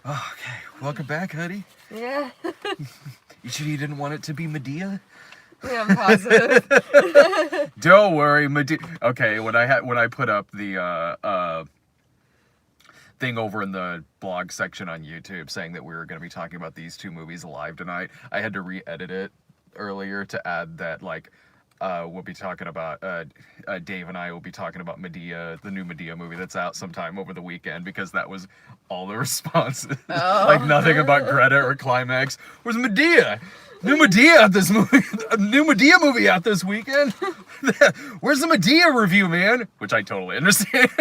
Oh, okay, welcome back, honey. Yeah. You sure you didn't want it to be Medea? Yeah, I'm positive. Don't worry, Medea. Okay, when I put up the thing over in the blog section on YouTube saying that we were going to be talking about these two movies live tonight, I had to re-edit it earlier to add that we'll be talking about Dave and I will be talking about Medea, the new Medea movie that's out sometime over the weekend, because that was all the responses. Like Oh. nothing about Greta or Climax. Where's Medea? New Medea out this movie. A new Medea movie out this weekend. Where's the Medea review, man? Which I totally understand.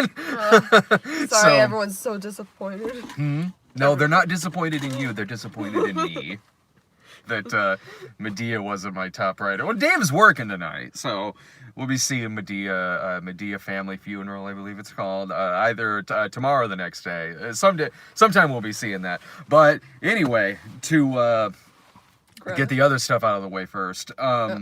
Sorry, everyone's so disappointed. No, they're not disappointed in you. They're disappointed in me. That Medea wasn't my top writer. Well, Dave's working tonight, so we'll be seeing Medea Family Funeral, I believe it's called, either tomorrow or the next day. Sometime we'll be seeing that. But anyway, to get the other stuff out of the way first. We're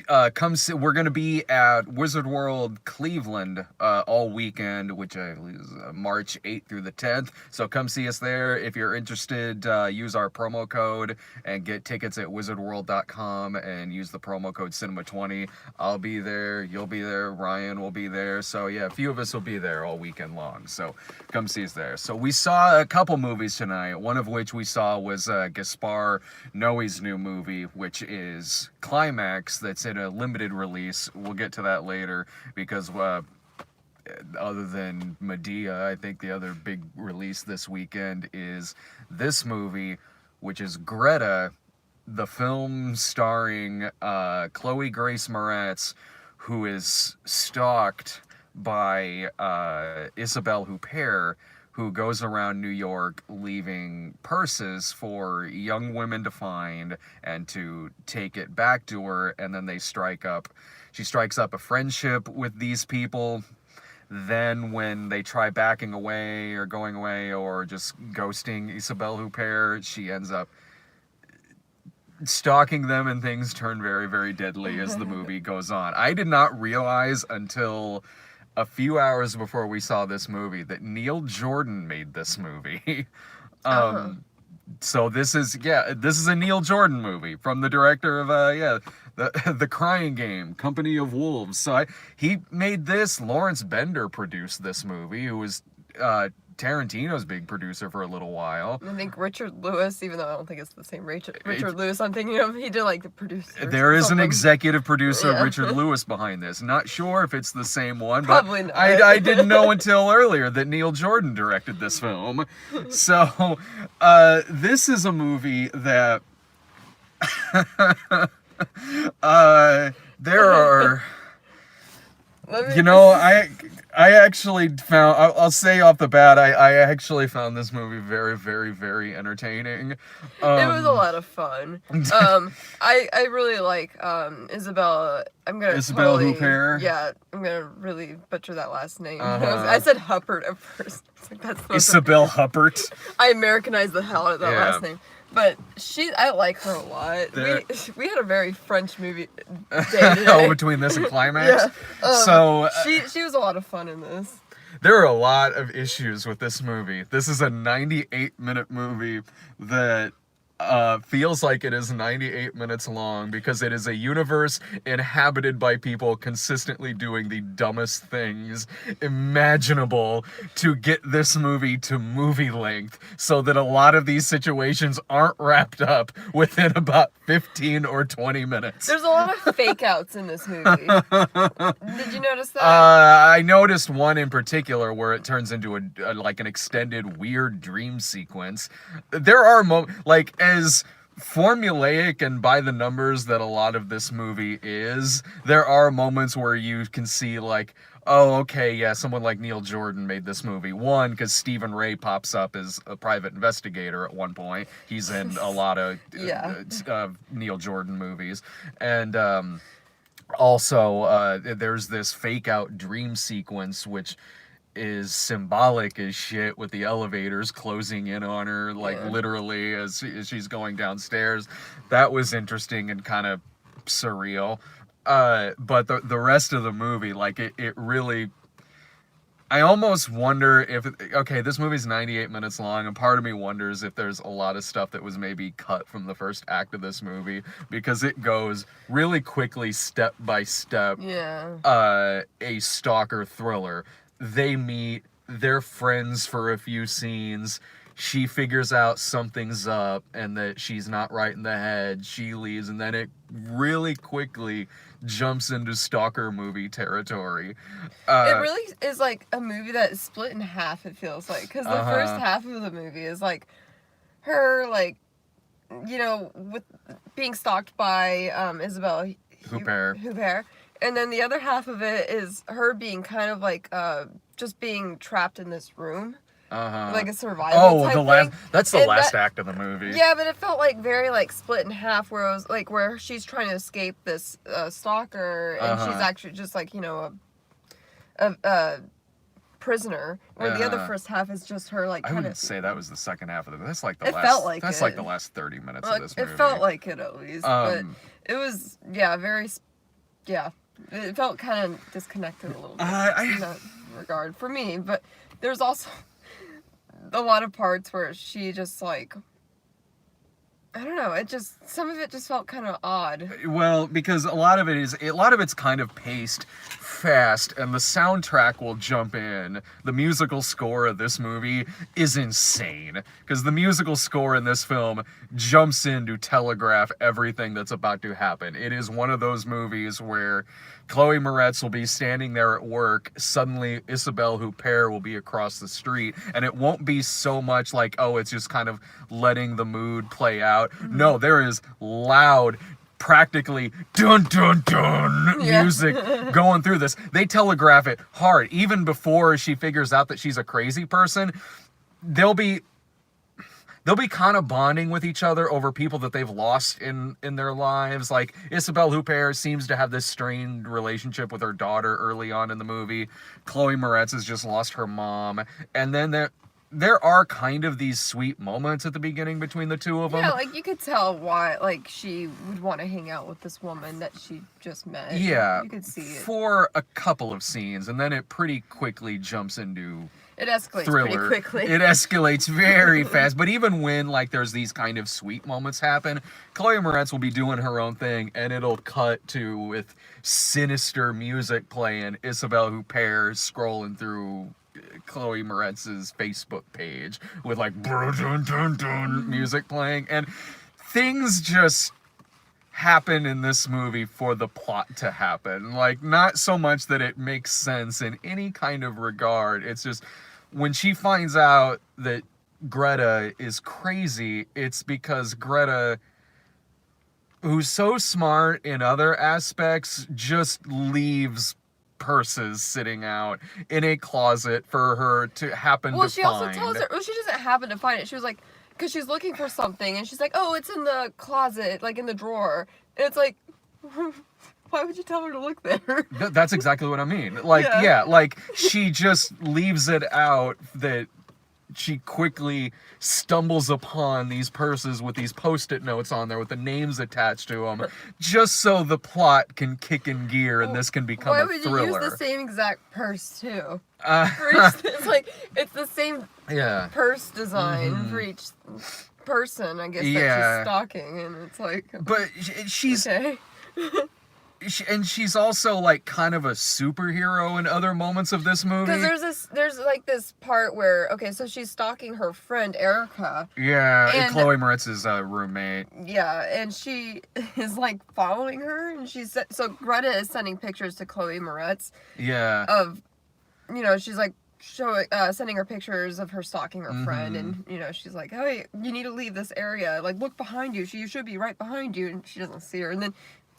gonna be at Wizard World Cleveland all weekend, which I believe is March 8th through the 10th. So come see us there. If you're interested, use our promo code and get tickets at wizardworld.com and use the promo code Cinema20. I'll be there. You'll be there. Ryan will be there. So yeah, a few of us will be there all weekend long. So come see us there. So we saw a couple movies tonight. One of which we saw was Gaspar Noé's new movie, which is Climax, that's in a limited release. We'll get to that later, because other than Medea, I think the other big release this weekend is this movie, which is Greta, the film starring Chloe Grace Moretz, who is stalked by Isabelle Huppert, who goes around New York leaving purses for young women to find and to take it back to her, and then she strikes up a friendship with these people. Then when they try backing away or going away or just ghosting Isabelle Huppert, she ends up stalking them, and things turn very, very deadly as the movie goes on. I did not realize until a few hours before we saw this movie that Neil Jordan made this movie. So this is a Neil Jordan movie from the director of the Crying Game, Company of Wolves. So he made this. Lawrence Bender produced this movie, who was Tarantino's big producer for a little while. I think Richard Lewis, even though I don't think it's the same Richard Lewis I'm thinking of, he did like the producer. There is an executive producer, Richard Lewis, behind this. Not sure if it's the same one, but Probably not. I didn't know until earlier that Neil Jordan directed this film. So this is a movie that there are... You know, I actually found, I'll say off the bat, I actually found this movie very, very, very entertaining. It was a lot of fun. I really like Isabelle. Isabelle Huppert. Yeah, I'm gonna really butcher that last name. I said Huppert at first. Like, that's not Isabelle Huppert. I Americanized the hell out of that last name. But I like her a lot. We had a very French movie day today. Between this and Climax. So she was a lot of fun in this. There are a lot of issues with this movie. This is a 98-minute movie that feels like it is 98 minutes long, because it is a universe inhabited by people consistently doing the dumbest things imaginable to get this movie to movie length, so that a lot of these situations aren't wrapped up within about 15 or 20 minutes. There's a lot of fake outs in this movie. Did you notice that? I noticed one in particular where it turns into an extended weird dream sequence. There are as formulaic and by the numbers that a lot of this movie is, there are moments where you can see oh, okay, yeah, someone like Neil Jordan made this movie. One, because Stephen Ray pops up as a private investigator at one point. He's in a lot of Neil Jordan movies. And also, there's this fake-out dream sequence, which is symbolic as shit, with the elevators closing in on her, literally, as she's going downstairs. That was interesting and kind of surreal. But the rest of the movie, it really I almost wonder if, okay, this movie's 98 minutes long, and part of me wonders if there's a lot of stuff that was maybe cut from the first act of this movie, because it goes really quickly, step by step, a stalker thriller. They meet, they're friends for a few scenes, she figures out something's up and that she's not right in the head, she leaves, and then it really quickly jumps into stalker movie territory. It really is like a movie that is split in half, it feels like. Because the first half of the movie is like her, like, you know, with being stalked by Isabelle Huppert. And then the other half of it is her being kind of like just being trapped in this room. Like a survival type thing. That's the last act of the movie. Yeah, but it felt like very like split in half, where it was like where she's trying to escape this stalker, and she's actually just like, you know, a prisoner. Where the other first half is just her like. I wouldn't say that was the second half of it. That's like the last. Felt like that's like the last 30 minutes of this movie. It felt like it at least, but it was very. It felt kind of disconnected a little bit in that regard for me, but there's also a lot of parts where she just like, I don't know, some of it just felt kind of odd. Well, because a lot of it's kind of paced fast, and the soundtrack will jump in. The musical score of this movie is insane, because the musical score in this film jumps in to telegraph everything that's about to happen. It is one of those movies where Chloe Moretz will be standing there at work, suddenly Isabelle Huppert will be across the street, and it won't be so much like, oh, it's just kind of letting the mood play out. No, there is loud, practically dun dun dun music going through this. They telegraph it hard. Even before she figures out that she's a crazy person, they'll be kind of bonding with each other over people that they've lost in their lives. Like, Isabelle Huppert seems to have this strained relationship with her daughter early on in the movie. Chloe Moretz has just lost her mom. And then there are kind of these sweet moments at the beginning between the two of them. Yeah, like, you could tell why, like, she would want to hang out with this woman that she just met. Yeah. You could see it. For a couple of scenes, and then it pretty quickly jumps into it escalates thriller. Pretty quickly. It escalates very fast. But even when, like, there's these kind of sweet moments happen, Chloe Moretz will be doing her own thing, and it'll cut to, with sinister music playing, Isabelle Huppert scrolling through Chloe Moretz's Facebook page with, like, dun dun dun music playing. And things just happen in this movie for the plot to happen. Like, not so much that it makes sense in any kind of regard. It's just, when she finds out that Greta is crazy, it's because Greta, who's so smart in other aspects, just leaves purses sitting out in a closet for her to happen to find. Well, she also tells her, well, she doesn't happen to find it. She was like, because she's looking for something, and she's like, oh, it's in the closet, like in the drawer. And it's like, why would you tell her to look there? That's exactly what I mean. Like, yeah, like, she just leaves it out that she quickly stumbles upon these purses with these Post-it notes on there with the names attached to them, just so the plot can kick in gear and this can become a thriller. Why would you use the same exact purse, too? It's like, it's the same purse design for each person, I guess, that she's stalking, and it's like... But she's... Okay. And she's also, like, kind of a superhero in other moments of this movie. Because there's like this part where, okay, so she's stalking her friend Erica. Yeah, and Chloe Moretz's roommate. Yeah, and she is, like, following her, and so Greta is sending pictures to Chloe Moretz. Yeah. Of, you know, she's like sending her pictures of her stalking her friend, and, you know, she's like, hey, you need to leave this area. Like, look behind you. You should be right behind you, and she doesn't see her, and then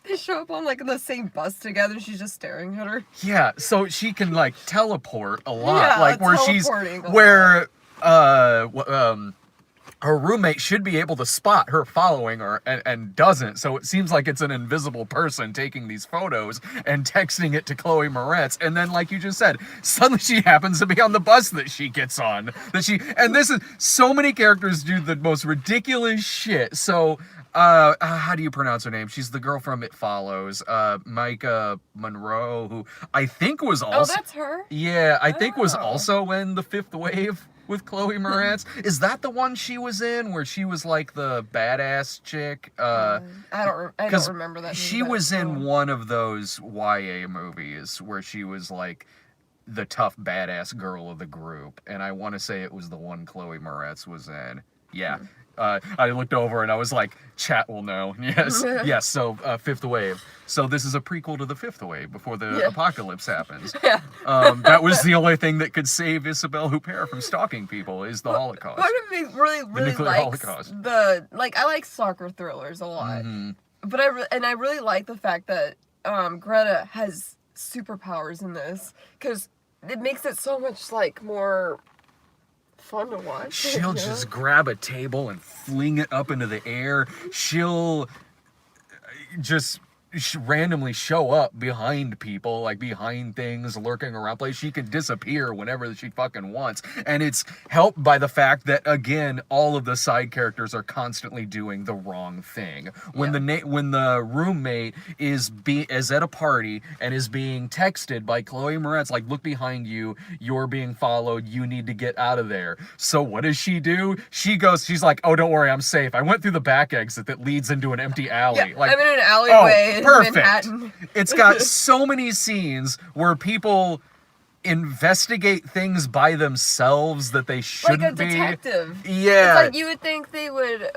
they show up on, like, the same bus together, and she's just staring at her. Yeah, so she can, like, teleport a lot. Yeah, like, where her roommate should be able to spot her following her and doesn't. So it seems like it's an invisible person taking these photos and texting it to Chloe Moretz. And then, like you just said, suddenly she happens to be on the bus that she gets on. And this is, so many characters do the most ridiculous shit. So, how do you pronounce her name? She's the girl from It Follows. Micah Monroe, who I think was also... Oh, that's her? Yeah, I think was also in The Fifth Wave with Chloe Moretz. Is that the one she was in where she was like the badass chick? I don't remember that movie. She was in one of those YA movies where she was like the tough badass girl of the group, and I want to say it was the one Chloe Moretz was in. Yeah. I looked over and I was like, chat will know. Yes, yes. So, Fifth Wave. So this is a prequel to the Fifth Wave before the apocalypse happens. Yeah. That was the only thing that could save Isabelle Huppert from stalking people is the Holocaust. Part of me really likes Holocaust. I like stalker thrillers a lot, but I really like the fact that Greta has superpowers in this because it makes it so much like more fun to watch. She'll just grab a table and fling it up into the air. She'll just randomly show up behind people, like behind things, lurking around place. She can disappear whenever she fucking wants. And it's helped by the fact that, again, all of the side characters are constantly doing the wrong thing. When the roommate is at a party and is being texted by Chloe Moretz, like, look behind you, you're being followed, you need to get out of there. So what does she do? She's like, oh, don't worry, I'm safe. I went through the back exit that leads into an empty alley. Yeah, I'm in an alleyway. Perfect. Manhattan. It's got so many scenes where people investigate things by themselves that they shouldn't be. Like a detective. Yeah. It's like you would think he would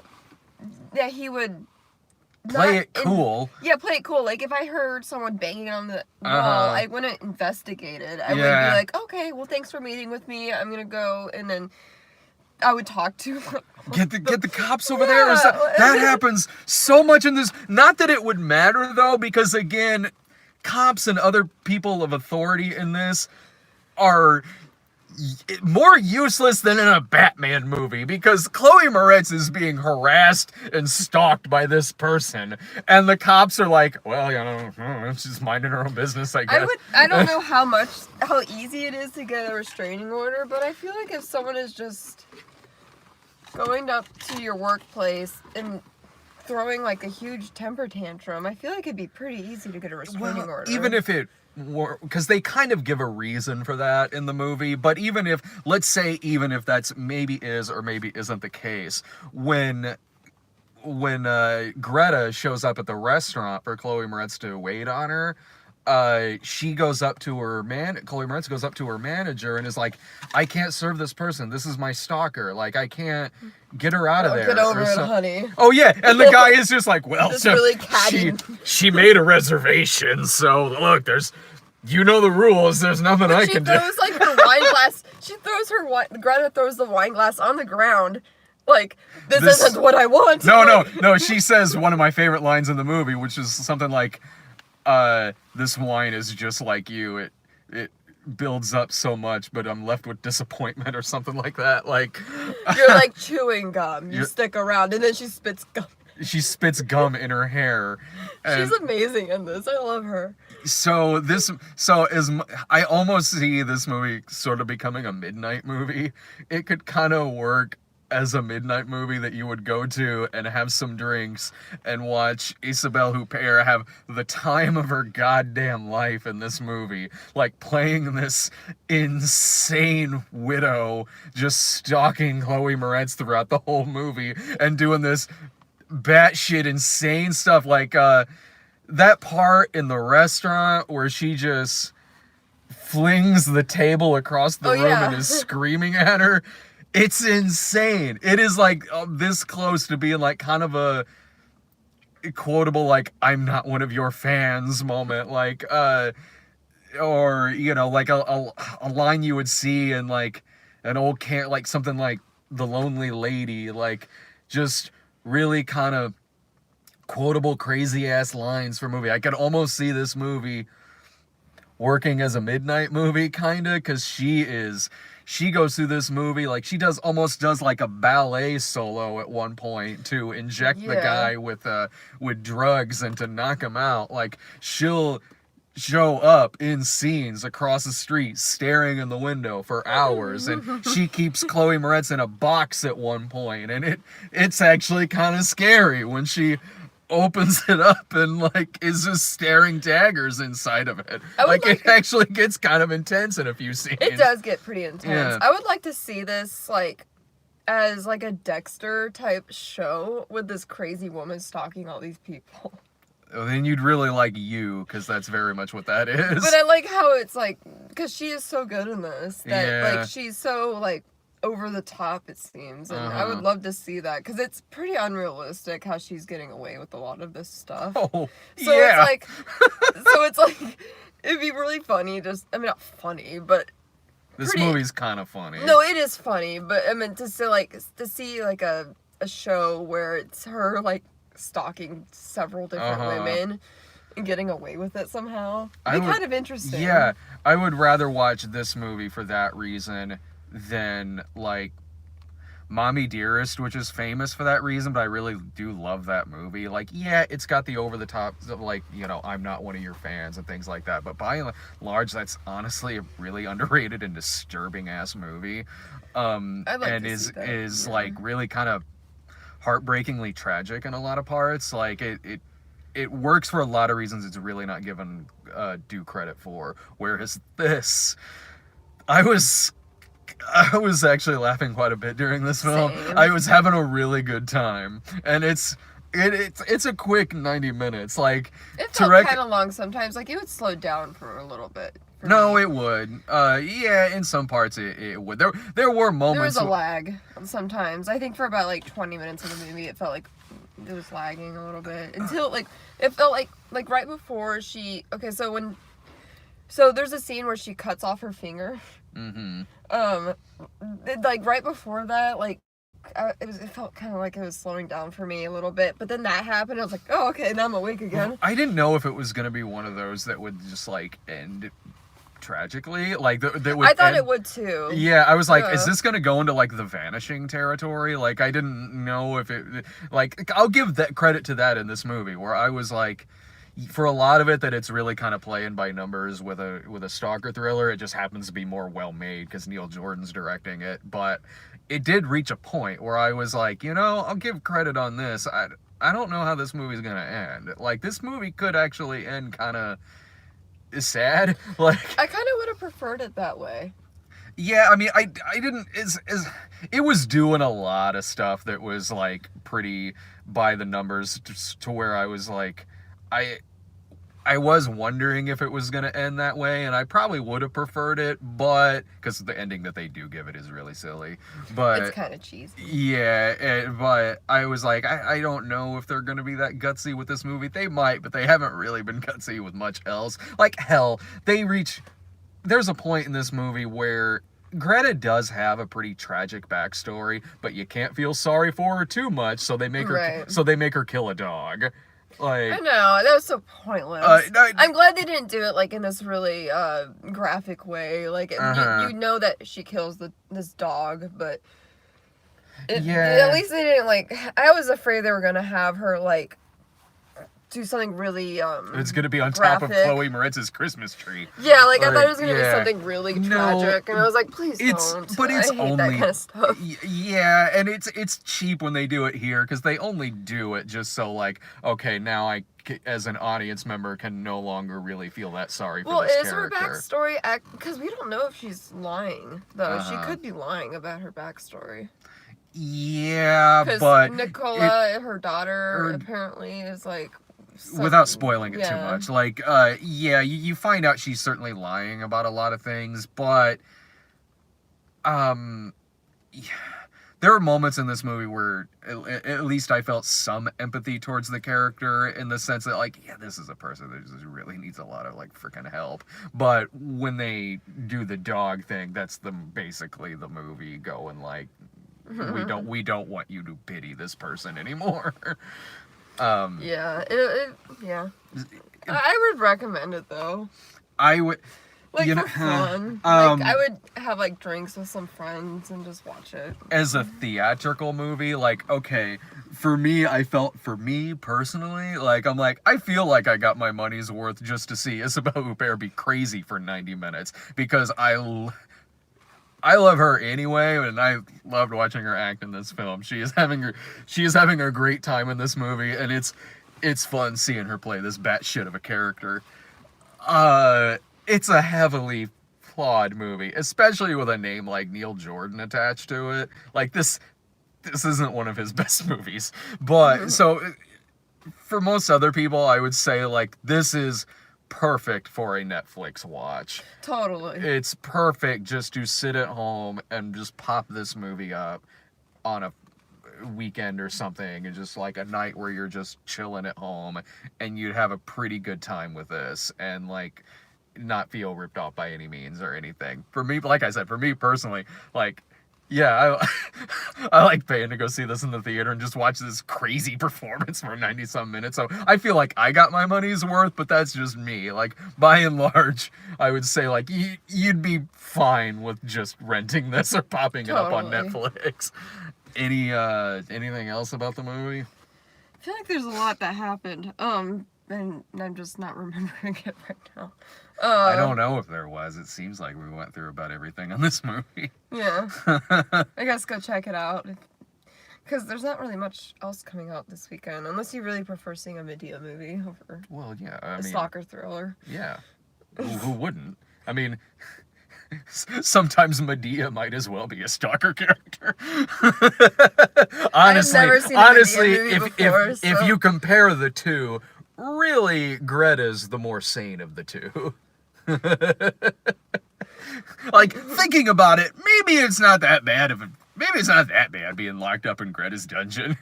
play it cool. Play it cool. Like if I heard someone banging on the wall, I wouldn't investigate it. I would be like, okay, well, thanks for meeting with me. I'm gonna go, and then I would talk to get the cops over there. That happens so much in this. Not that it would matter though, because again, cops and other people of authority in this are more useless than in a Batman movie, because Chloe Moretz is being harassed and stalked by this person, and the cops are like, well, she's minding her own business, I guess. I don't know how easy it is to get a restraining order, but I feel like if someone is just going up to your workplace and throwing like a huge temper tantrum, I feel like it'd be pretty easy to get a restraining order. Even if it were, because they kind of give a reason for that in the movie, but even if that's maybe is or maybe isn't the case, when Greta shows up at the restaurant for Chloe Moretz to wait on her, she goes up to Chloe Moretz goes up to her manager and is like, I can't serve this person. This is my stalker. Like, I can't get her out of there. Get over it, honey. Oh, yeah. And the guy is just like, well, so really she made a reservation. So, look, the rules. There's nothing I can do. She throws, like, her wine glass. Greta throws the wine glass on the ground. Like, this isn't what I want. No. She says one of my favorite lines in the movie, which is something like, this wine is just like you. It builds up so much, but I'm left with disappointment or something like that. Like, you're like chewing gum. You stick around, and then she spits gum. She spits gum in her hair. She's amazing in this. I love her. I almost see this movie sort of becoming a midnight movie. It could kind of work as a midnight movie that you would go to and have some drinks and watch Isabelle Huppert have the time of her goddamn life in this movie, like playing this insane widow, just stalking Chloe Moretz throughout the whole movie and doing this batshit insane stuff, like that part in the restaurant where she just flings the table across the room and is screaming at her. It's insane. It is like this close to being like kind of a quotable, like, I'm not one of your fans moment, like, or, like a line you would see in like an old like something like The Lonely Lady, like just really kind of quotable, crazy ass lines for a movie. I could almost see this movie working as a midnight movie, kind of, because she is she goes through this movie, like, she almost does like a ballet solo at one point to inject the guy with drugs and to knock him out. Like, she'll show up in scenes across the street staring in the window for hours, and she keeps Chloe Moretz in a box at one point, and it's actually kind of scary when she opens it up and like is just staring daggers inside of it. Like it actually gets kind of intense in a few scenes. It does get pretty intense. Yeah. I would like to see this like as like a Dexter type show with this crazy woman stalking all these people. Then you'd really like You, because that's very much what that is. But I like how it's like, because she is so good in this that Yeah. like she's so like over the top, it seems, and I would love to see that because it's pretty unrealistic how she's getting away with a lot of this stuff. Oh, so yeah. it's like it'd be really funny. Just I mean, not funny, but this movie's kind of funny. No, it is funny, but I mean to see like a show where it's her like stalking several different women and getting away with it somehow. It'd be kind of interesting. Yeah, I would rather watch this movie for that reason than like Mommy Dearest, which is famous for that reason, but I really do love that movie. Like, yeah, it's got the over the top, like, you know, I'm not one of your fans and things like that, but by and large, that's honestly a really underrated and disturbing ass movie. And is like really kind of heartbreakingly tragic in a lot of parts. Like it works for a lot of reasons it's really not given due credit for. Whereas this, I was actually laughing quite a bit during this film. Same. I was having a really good time, and it's a quick 90 minutes. Like, it felt kind of long sometimes. Like it would slow down for a little bit. No, it would. Yeah, in some parts it would. There were moments. There was a lag sometimes. I think for about like 20 minutes of the movie, it felt like it was lagging a little bit until like it felt like right before she. Okay, so there's a scene where she cuts off her finger. Mm-hmm. Like right before that, like it felt kind of like it was slowing down for me a little bit. But then that happened. I was like, oh, okay, now I'm awake again. I didn't know if it was gonna be one of those that would just like end tragically, like that would I thought it would too. Yeah, I was like, is this gonna go into like The Vanishing territory? Like, I didn't know if it, like, I'll give that credit to that in this movie, where I was like, for a lot of it, that it's really kind of playing by numbers with a stalker thriller. It just happens to be more well made because Neil Jordan's directing it, but it did reach a point where I was like, you know, I'll give credit on this. I don't know how this movie's gonna end. Like, this movie could actually end kind of is sad. Like, I kind of would have preferred it that way. Yeah, I mean, I didn't. It was doing a lot of stuff that was like pretty by the numbers to where I was like, I was wondering if it was gonna end that way, and I probably would have preferred it, but because the ending that they do give it is really silly. But it's kind of cheesy. Yeah, but I was like, I don't know if they're gonna be that gutsy with this movie. They might, but they haven't really been gutsy with much else. Like, hell, there's a point in this movie where Greta does have a pretty tragic backstory, but you can't feel sorry for her too much, so they make her kill a dog. Like, I know, that was so pointless. I'm glad they didn't do it like in this really graphic way. Like you know that she kills this dog, but at least they didn't like. I was afraid they were gonna have her like do something really it's gonna be on graphic. Top of Chloe Moretz's Christmas tree. Yeah, like I thought it was gonna be something really tragic, and I was like, please don't. But it's I hate only that kind of stuff. Yeah, and it's cheap when they do it here because they only do it just so like, okay, now I as an audience member can no longer really feel that sorry for this character. Well, is her backstory because we don't know if she's lying though. She could be lying about her backstory. Yeah, but Nicola, her daughter, apparently is like. Without spoiling it too much, like, you find out she's certainly lying about a lot of things, but, there are moments in this movie where at least I felt some empathy towards the character in the sense that, like, yeah, this is a person that just really needs a lot of, like, freaking help, but when they do the dog thing, that's basically the movie going, like, we don't want you to pity this person anymore. Yeah. I would recommend it though. I would. Like, You know, for fun. um, Like, I would have, like, drinks with some friends and just watch it. as a theatrical movie, like, okay, for me personally, like, I'm like, I feel like I got my money's worth just to see Isabelle Huppert be crazy for 90 minutes, because I love her anyway, and I loved watching her act in this film. She is having a great time in this movie, and it's fun seeing her play this batshit of a character. It's a heavily flawed movie, especially with a name like Neil Jordan attached to it. Like, this isn't one of his best movies, but so for most other people, I would say, like, this is perfect for a Netflix watch. Totally. It's perfect just to sit at home and just pop this movie up on a weekend or something, and just like a night where you're just chilling at home, and you'd have a pretty good time with this, and like not feel ripped off by any means or anything. For me, like I said, for me personally, like, yeah, I like paying to go see this in the theater and just watch this crazy performance for 90 some minutes. So I feel like I got my money's worth, but that's just me. Like, by and large, I would say, like, you'd be fine with just renting this or popping it up on Netflix. Anything else about the movie? I feel like there's a lot that happened. And I'm just not remembering it right now. I don't know if there was. It seems like we went through about everything on this movie. Yeah. I guess go check it out. Because there's not really much else coming out this weekend, unless you really prefer seeing a Medea movie over Well, yeah, a stalker thriller. Yeah. Who wouldn't? I mean, sometimes Medea might as well be a stalker character. Honestly, I've never seen a Medea movie before, if you compare the two, really, Greta's the more sane of the two. Like, thinking about it, maybe it's not that bad being locked up in Greta's dungeon.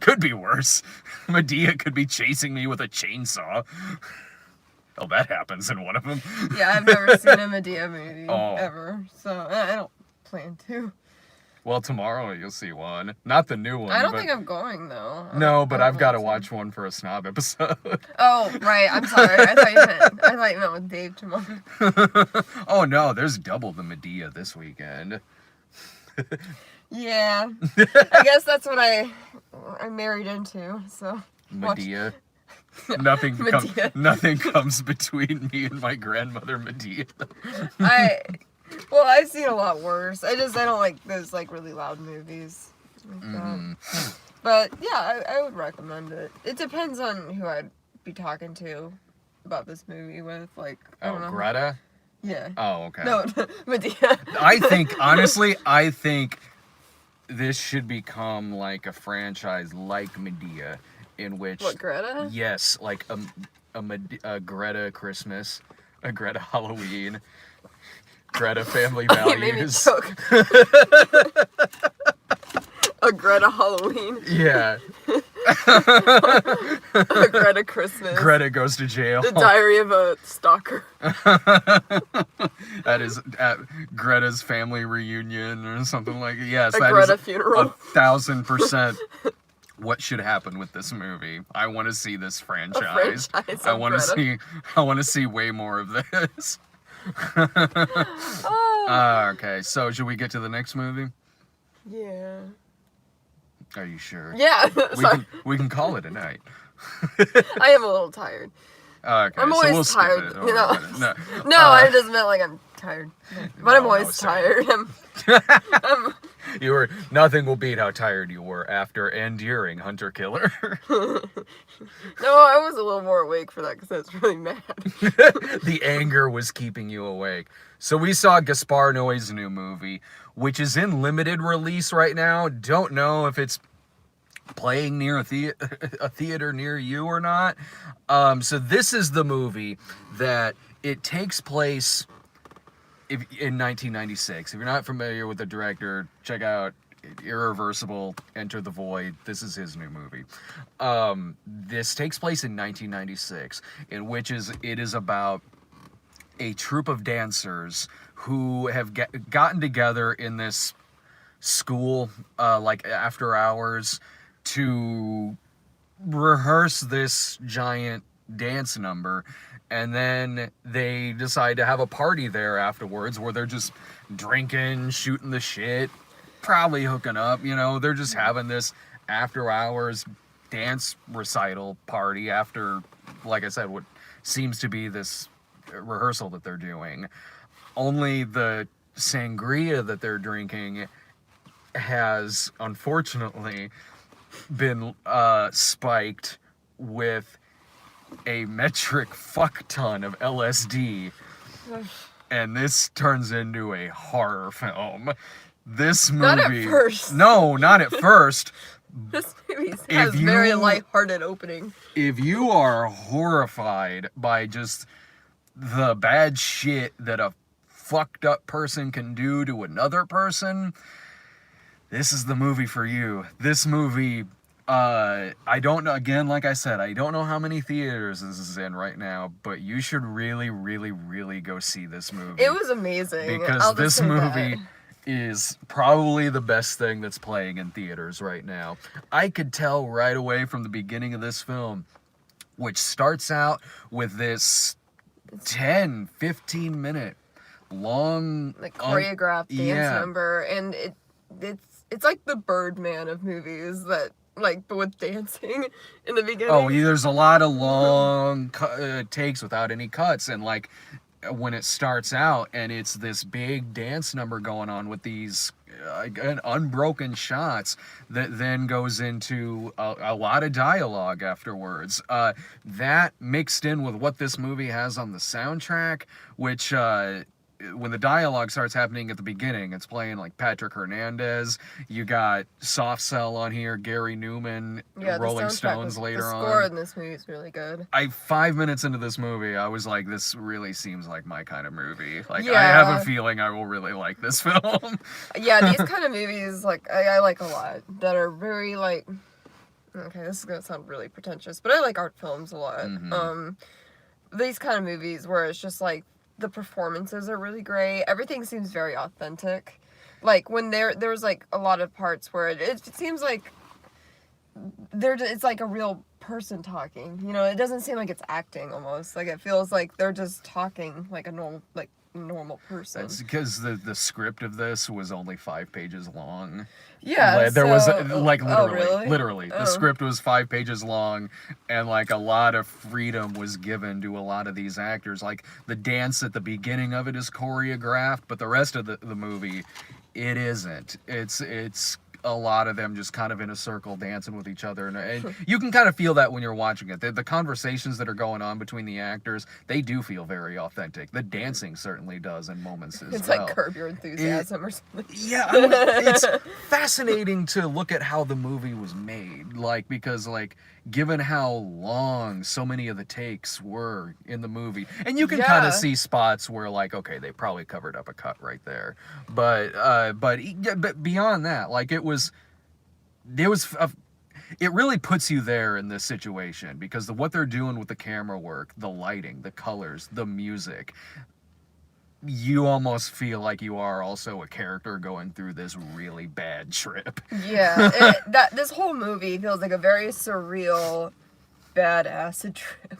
Could be worse. Medea could be chasing me with a chainsaw. Oh, that happens in one of them. Yeah, I've never seen a Medea movie ever, so I don't plan to. Well, tomorrow you'll see one. Not the new one. I don't think I'm going, though. No, but I've got to watch one for a snob episode. Oh, right. I'm sorry. I thought you meant with Dave tomorrow. Oh, no. There's double the Medea this weekend. Yeah. I guess that's what I married into, so. Medea. Nothing comes between me and my grandmother Medea. Well, I've seen a lot worse. I don't like those, like, really loud movies like that. But yeah, I would recommend it. It depends on who I'd be talking to about this movie with. Like, I don't know. Greta? Yeah. Oh, okay. No, Medea. Honestly, I think this should become like a franchise like Medea, in which... What, Greta? Yes, like a Greta Christmas, a Greta Halloween, Greta Family Values. Made me choke. A Greta Halloween. Yeah. A Greta Christmas. Greta goes to jail. The Diary of a Stalker. That is at Greta's family reunion or something like that. Yes, a that Greta is funeral. 1,000% what should happen with this movie. I want to see this franchise. I want to see way more of this. Okay, so should we get to the next movie? Yeah. Are you sure? Yeah. We can call it a night. I am a little tired. Okay, I'm always so we'll tired. skip it. No, I just meant like I'm tired. But I'm always tired. Nothing will beat how tired you were after and during Hunter Killer. No, I was a little more awake for that because I was really mad. The anger was keeping you awake. So we saw Gaspar Noé's new movie, which is in limited release right now. Don't know if it's playing near a theater near you or not. So this is the movie that it takes place in 1996. If you're not familiar with the director, check out Irreversible, Enter the Void. This is his new movie. This takes place in 1996, in which it is about a troupe of dancers who have gotten together in this school, like after hours, to rehearse this giant dance number, and then they decide to have a party there afterwards where they're just drinking, shooting the shit, probably hooking up, you know, they're just having this after hours dance recital party after, like I said, what seems to be this rehearsal that they're doing. Only the sangria that they're drinking has unfortunately been spiked with a metric fuck ton of LSD, and this turns into a horror film. This movie, not at first. No, not at first. This movie has very lighthearted opening. If you are horrified by just the bad shit that a fucked up person can do to another person, this is the movie for you. This movie, I don't know, again, like I said, I don't know how many theaters this is in right now, but you should really, really, really go see this movie. It was amazing. Because this movie is probably the best thing that's playing in theaters right now. I could tell right away from the beginning of this film, which starts out with this 10, 15 minute long, like, choreographed dance number, and it's like the Birdman of movies, that, like, but with dancing in the beginning. Oh, yeah, there's a lot of long takes without any cuts, and like when it starts out and it's this big dance number going on with these unbroken shots that then goes into a lot of dialogue afterwards. That mixed in with what this movie has on the soundtrack, which when the dialogue starts happening at the beginning, it's playing like Patrick Hernandez. You got Soft Cell on here, Gary Newman, Rolling Stones later on. The score in this movie is really good. 5 minutes into this movie, I was like, this really seems like my kind of movie. Like, I have a feeling I will really like this film. Yeah, these kind of movies, like, I like a lot, that are very, like, okay, this is gonna sound really pretentious, but I like art films a lot. Mm-hmm. These kind of movies where it's just like, the performances are really great. Everything seems very authentic. Like, when there's like a lot of parts where it seems like it's like a real person talking. You know, it doesn't seem like it's acting almost. Like, it feels like they're just talking like a normal person. That's because the script of this was only 5 pages long. Yeah, there was really? literally the script was 5 pages long, and like a lot of freedom was given to a lot of these actors. Like, the dance at the beginning of it is choreographed, but the rest of the movie, it isn't. It's a lot of them just kind of in a circle dancing with each other, and you can kind of feel that when you're watching it. The conversations that are going on between the actors, they do feel very authentic. The dancing certainly does in moments as well. It's like Curb Your Enthusiasm or something. Yeah, I mean, it's fascinating to look at how the movie was made, like, because, like, given how long so many of the takes were in the movie, and you can kind of see spots where, like, okay, they probably covered up a cut right there, but beyond that, like, it really puts you there in this situation, because what they're doing with the camera work, the lighting, the colors, the music, you almost feel like you are also a character going through this really bad trip. Yeah, this whole movie feels like a very surreal, bad acid trip.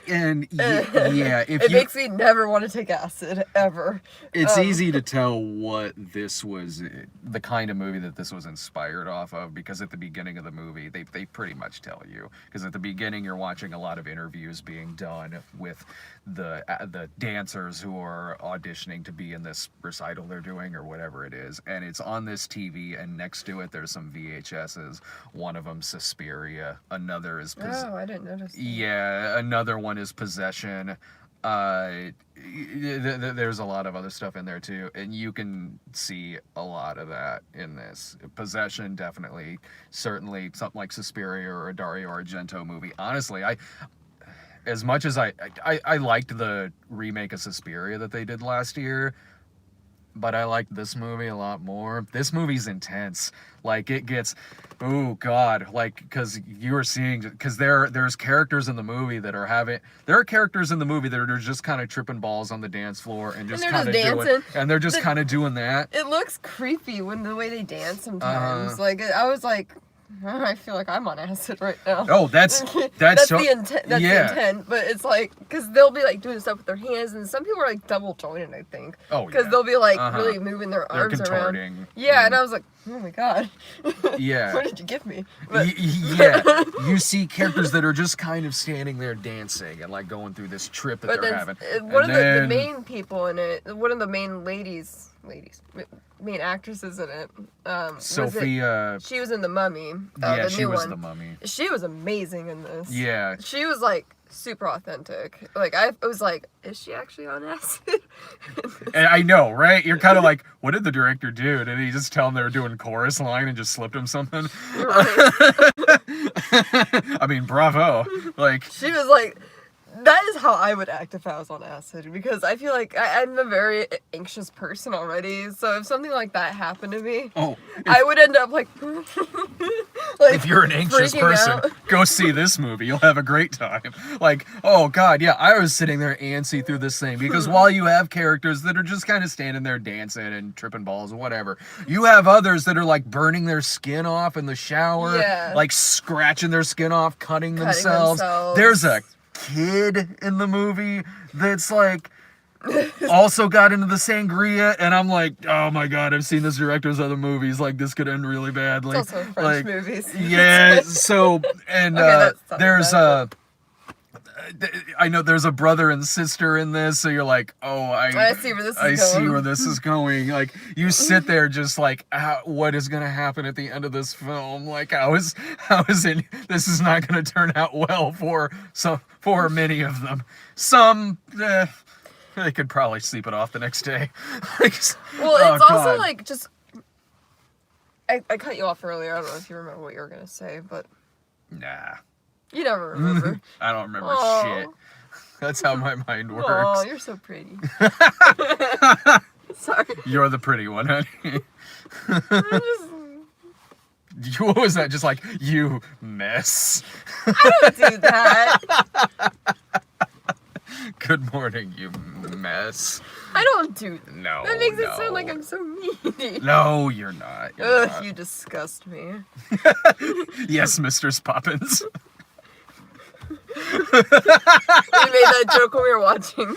And yeah, it makes me never want to take acid ever. It's easy to tell what this was, the kind of movie that this was inspired off of, because at the beginning of the movie, they pretty much tell you. Because at the beginning, you're watching a lot of interviews being done with the dancers who are auditioning to be in this recital they're doing or whatever it is, and it's on this TV, and next to it there's some VHSs. One of them Suspiria, another is I didn't notice that. Yeah, another one is Possession. There's a lot of other stuff in there too, and you can see a lot of that in this. Possession, definitely, certainly something like Suspiria or a Dario Argento movie. Honestly, as much as I liked the remake of Suspiria that they did last year, but I liked this movie a lot more. This movie's intense. Like, it gets, oh god, like, because you are seeing, because there's characters in the movie that are there are characters in the movie that are just kind of tripping balls on the dance floor and just kind of doing, and they're just kind of doing that. It looks creepy when the way they dance sometimes. Like, I was like, I feel like I'm on acid right now. Oh, that's the intent. That's yeah. the intent. But it's like, because they'll be like doing stuff with their hands, and some people are like double jointed, I think. Oh, Because yeah. they'll be like really moving their They're arms contorting. around. Yeah, and I was like, oh my god. Yeah. What did you give me? But, Yeah. You see characters that are just kind of standing there dancing and like going through this trip that they're having. One of the main people in it, one of the main main actresses in it, Sophia. she was in The Mummy. Yeah, the she new was one. the Mummy. She was amazing in this. Yeah. She was like super authentic. Like I was like, is she actually on acid? And I know, right? You're kind of like, what did the director do? Did he just tell them they were doing chorus line and just slipped them something? Right. I mean, bravo. Like, She was like, that is how I would act if I was on acid, because I feel like I'm a very anxious person already. So if something like that happened to me, I would end up like, if you're an anxious person, out. go see this movie. You'll have a great time. Like, oh god, yeah, I was sitting there antsy through this thing because while you have characters that are just kind of standing there dancing and tripping balls and whatever, you have others that are like burning their skin off in the shower, like scratching their skin off, cutting themselves. There's a kid in the movie that's like also got into the sangria, and I'm like, oh my god, I've seen this director's other movies, like this could end really badly. It's also French movies. Yeah, so and there's I know there's a brother and sister in this, so you're like, oh, I see where this is I going. see where this is going. Like, you sit there just like, what is gonna happen at the end of this film? Like, how is it? This is not gonna turn out well for many of them. Some, they could probably sleep it off the next day. Well, it's also like just. I cut you off earlier. I don't know if you remember what you were gonna say, but. Nah. You never remember. I don't remember shit. That's how my mind works. Oh, you're so pretty. Sorry. You're the pretty one, honey. What was that? Just like, you mess. I don't do that. Good morning, you mess. I don't do that. No. That makes it sound like I'm so mean. No, you not. Ugh, you disgust me. Yes, Mistress Poppins. We made that joke when we were watching.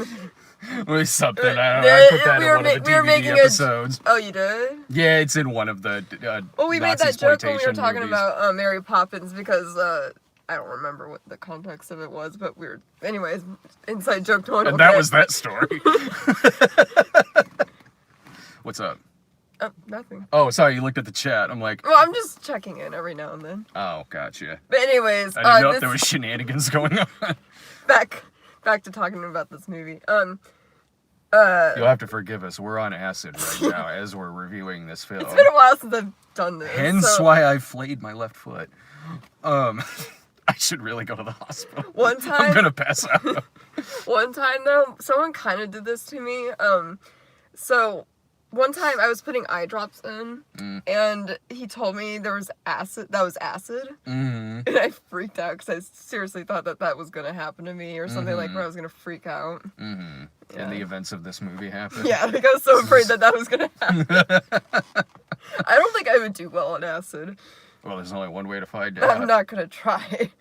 Or something. I don't know. I put that in one of the DVD episodes. Oh, you did? Yeah, it's in one of the we made that joke when we were talking about Mary Poppins because I don't remember what the context of it was, but we were... Anyways, inside joke to one. And that was that story. What's up? Nothing. Oh, sorry, you looked at the chat. I'm like... Well, I'm just checking in every now and then. Oh, gotcha. But anyways... I didn't know if there was shenanigans going on. Back to talking about this movie. You'll have to forgive us. We're on acid right now as we're reviewing this film. It's been a while since I've done this. Hence why I flayed my left foot. I should really go to the hospital. One time... I'm gonna pass out. One time, though, someone kind of did this to me. So... One time I was putting eye drops in, and he told me there was acid. That was acid, and I freaked out because I seriously thought that was gonna happen to me or something like where I was gonna freak out. And the events of this movie happened. Yeah, like I was so afraid that was gonna happen. I don't think I would do well on acid. Well, there's only one way to find out. I'm not gonna try.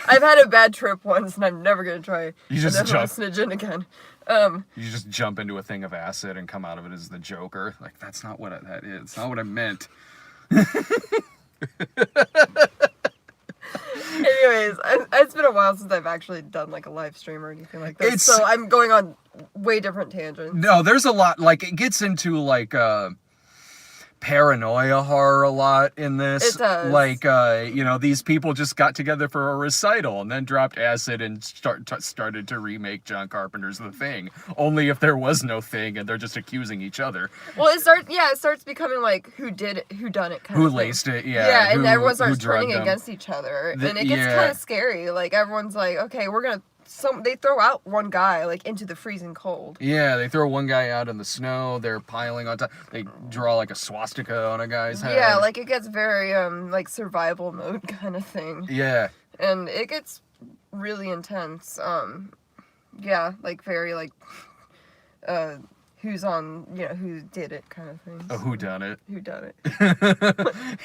I've had a bad trip once, and I'm never gonna try. You just jump. Snitch in again. You just jump into a thing of acid and come out of it as the Joker. Like, that's not what that is. It's not what I meant. Anyways, it's been a while since I've actually done like a live stream or anything like that. So I'm going on way different tangents. No, there's a lot. Like, it gets into like paranoia horror a lot in this. It does. Like, these people just got together for a recital and then dropped acid and started to remake John Carpenter's The Thing. Only if there was no thing and they're just accusing each other. Well, it starts becoming like who done it kind of thing. Who laced it, yeah. Yeah, and everyone starts turning against each other. And it gets yeah. kind of scary. Like, everyone's like, okay, they throw out one guy, like, into the freezing cold. Yeah, they throw one guy out in the snow, they're piling on top, they draw, like, a swastika on a guy's head. Yeah, like, it gets very, like, survival mode kind of thing. Yeah. And it gets really intense. Yeah, like, very, like, who's on, you know, who did it kind of thing. A whodunit. Who done it?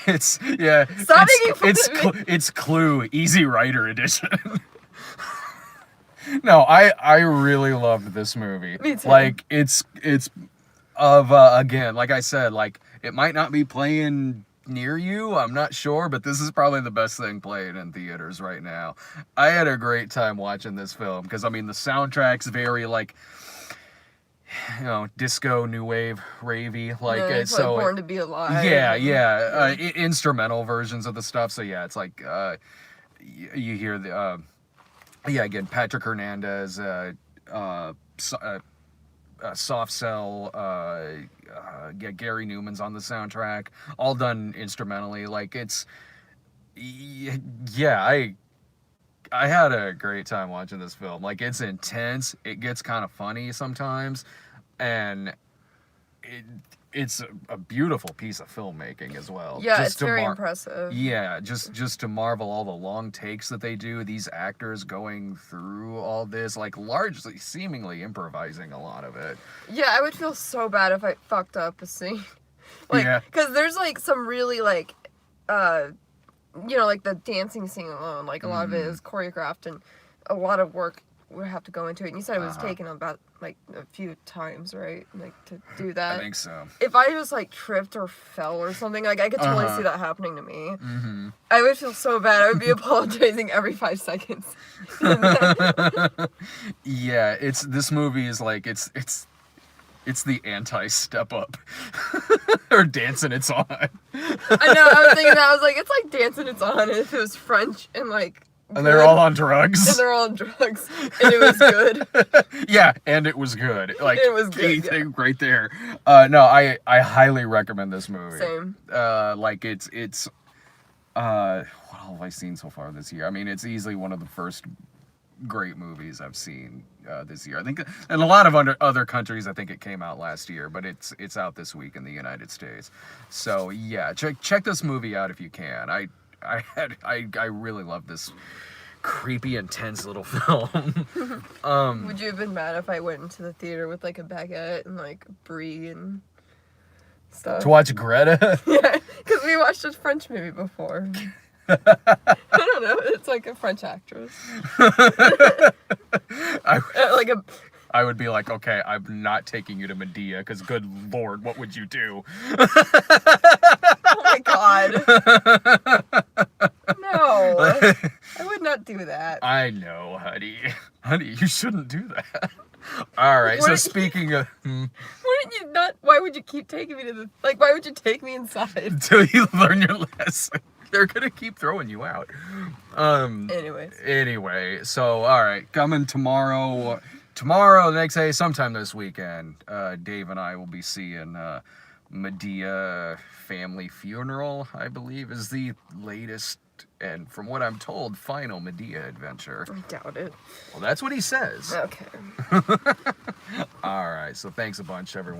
It's yeah. Stop making fun of me. It's Clue Easy Writer Edition. No, I really loved this movie. Me too. Like it's of again, like I said, like it might not be playing near you, I'm not sure, but this is probably the best thing playing in theaters right now. I had a great time watching this film because I mean the soundtrack's very like, you know, disco, new wave, ravey, like Yeah, it's so. like Born to Be Alive. Yeah. Instrumental versions of the stuff. So yeah, it's like you hear the yeah, again, Patrick Hernandez, Soft Cell, yeah, Gary Newman's on the soundtrack, all done instrumentally. Like it's, yeah, I had a great time watching this film. Like it's intense. It gets kind of funny sometimes, and it's a beautiful piece of filmmaking as well. Yeah, it's very impressive. Yeah, just to marvel all the long takes that they do. These actors going through all this, like largely, seemingly improvising a lot of it. Yeah, I would feel so bad if I fucked up a scene. Like, Yeah. because there's like some really like, you know, like the dancing scene alone. Like a lot of it is choreographed and a lot of work would have to go into it. And you said it was taken about like a few times, right? Like to do that. I think so. If I just like tripped or fell or something, like I could totally see that happening to me. I would feel so bad. I would be apologizing every 5 seconds. Yeah, this movie is like it's the anti-Step Up or Dancing It's On. I know. I was thinking that. I was like, it's like Dancing It's On if it was French and like. And they're all on drugs. And they're all on drugs. And it was good. Yeah, and it was good. Like it was key good, thing right there. No, I highly recommend this movie. Same. Like it's what all have I seen so far this year? I mean, it's easily one of the first great movies I've seen this year. I think in a lot of other countries, I think it came out last year, but it's out this week in the United States. So yeah, check this movie out if you can. I really love this creepy, intense little film. Would you have been mad if I went into the theater with like a baguette and like brie and stuff? To watch Greta? Yeah, because we watched a French movie before. I don't know. It's like a French actress. I would be like, okay, I'm not taking you to Medea because, good lord, what would you do? Oh my god. No. I would not do that. I know, honey. Honey, you shouldn't do that. All right, so speaking of... Wouldn't you not... Why would you keep taking me to the... Like, why would you take me inside? Until you learn your lesson. They're gonna keep throwing you out. Anyway, so, all right, coming tomorrow, the next day, sometime this weekend, Dave and I will be seeing Medea Family Funeral, I believe, is the latest, and from what I'm told, final Medea adventure. I doubt it. Well, that's what he says. Okay. All right, so thanks a bunch, everyone.